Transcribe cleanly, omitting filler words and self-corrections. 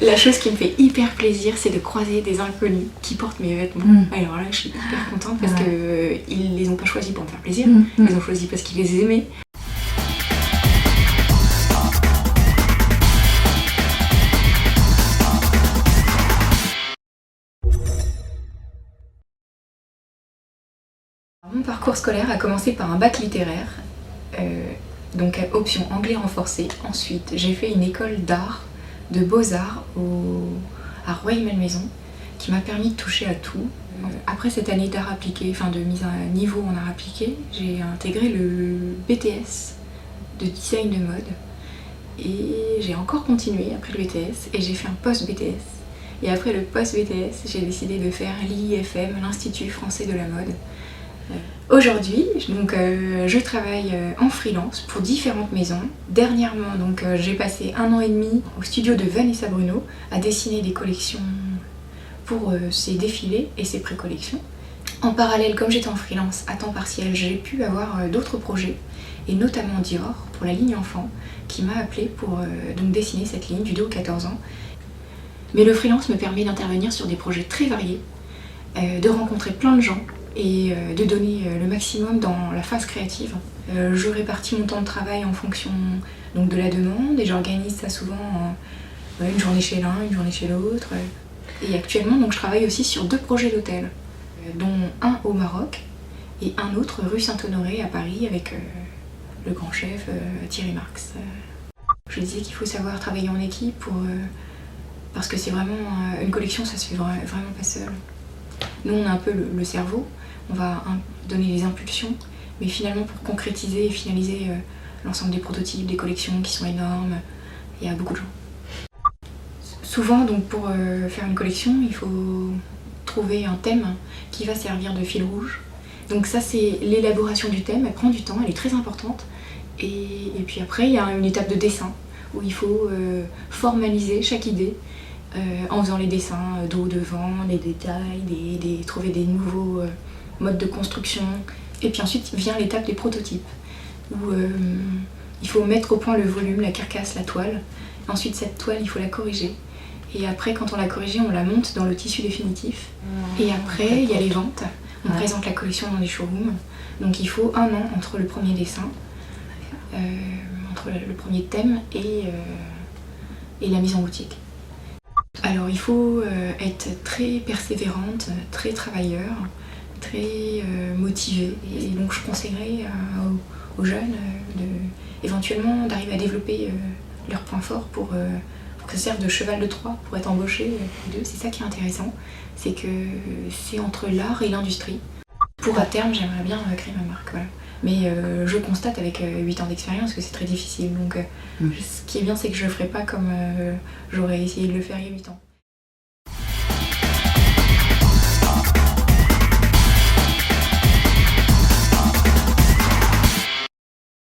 La chose qui me fait hyper plaisir, c'est de croiser des inconnus qui portent mes vêtements. Alors là, je suis hyper contente parce qu'ils les ont pas choisis pour me faire plaisir, ils les ont choisis parce qu'ils les aimaient. Mon parcours scolaire a commencé par un bac littéraire, donc option anglais renforcé. Ensuite, j'ai fait une école d'art, de beaux-arts à Rueil-Malmaison, qui m'a permis de toucher à tout. Après cette année d'art appliqué, enfin de mise à niveau en art appliqué, j'ai intégré le BTS de design de mode. Et j'ai encore continué après le BTS et j'ai fait un post-BTS. Et après le post-BTS, j'ai décidé de faire l'IFM, l'Institut français de la mode. Aujourd'hui, je travaille en freelance pour différentes maisons. Dernièrement, j'ai passé 1 an et demi au studio de Vanessa Bruno à dessiner des collections pour ses défilés et ses pré-collections. En parallèle, comme j'étais en freelance à temps partiel, j'ai pu avoir d'autres projets, et notamment Dior pour la ligne enfant, qui m'a appelée pour dessiner cette ligne du 2 au 14 ans. Mais le freelance me permet d'intervenir sur des projets très variés, de rencontrer plein de gens, et de donner le maximum dans la phase créative. Je répartis mon temps de travail en fonction de la demande et j'organise ça souvent une journée chez l'un, une journée chez l'autre. Et actuellement, je travaille aussi sur 2 projets d'hôtel, dont un au Maroc et un autre rue Saint-Honoré à Paris avec le grand chef Thierry Marx. Je disais qu'il faut savoir travailler en équipe parce que c'est vraiment une collection, ça se fait vraiment pas seul. Nous, on a un peu le cerveau, on va donner les impulsions, mais finalement pour concrétiser et finaliser l'ensemble des prototypes, des collections qui sont énormes, il y a beaucoup de gens. Souvent, pour faire une collection, il faut trouver un thème qui va servir de fil rouge. Donc ça, c'est l'élaboration du thème, elle prend du temps, elle est très importante. Et puis après, il y a une étape de dessin, où il faut formaliser chaque idée, en faisant les dessins dos, devant, les détails, trouver des nouveaux modes de construction. Et puis ensuite vient l'étape des prototypes, où il faut mettre au point le volume, la carcasse, la toile. Ensuite cette toile, il faut la corriger. Et après, quand on l'a corrigée, on la monte dans le tissu définitif. Et après, il y a les ventes. On présente la collection dans les showrooms. Donc il faut 1 an entre le premier dessin, entre le premier thème et la mise en boutique. Alors il faut être très persévérante, très travailleur, très motivé. Et donc je conseillerais aux jeunes éventuellement d'arriver à développer leurs points forts pour que ça serve de cheval de Troie pour être embauché. C'est ça qui est intéressant, c'est que c'est entre l'art et l'industrie. Pour à terme, j'aimerais bien créer ma marque. Voilà. Mais je constate avec 8 ans d'expérience que c'est très difficile. Donc ce qui est bien, c'est que je ne le ferai pas comme j'aurais essayé de le faire il y a 8 ans.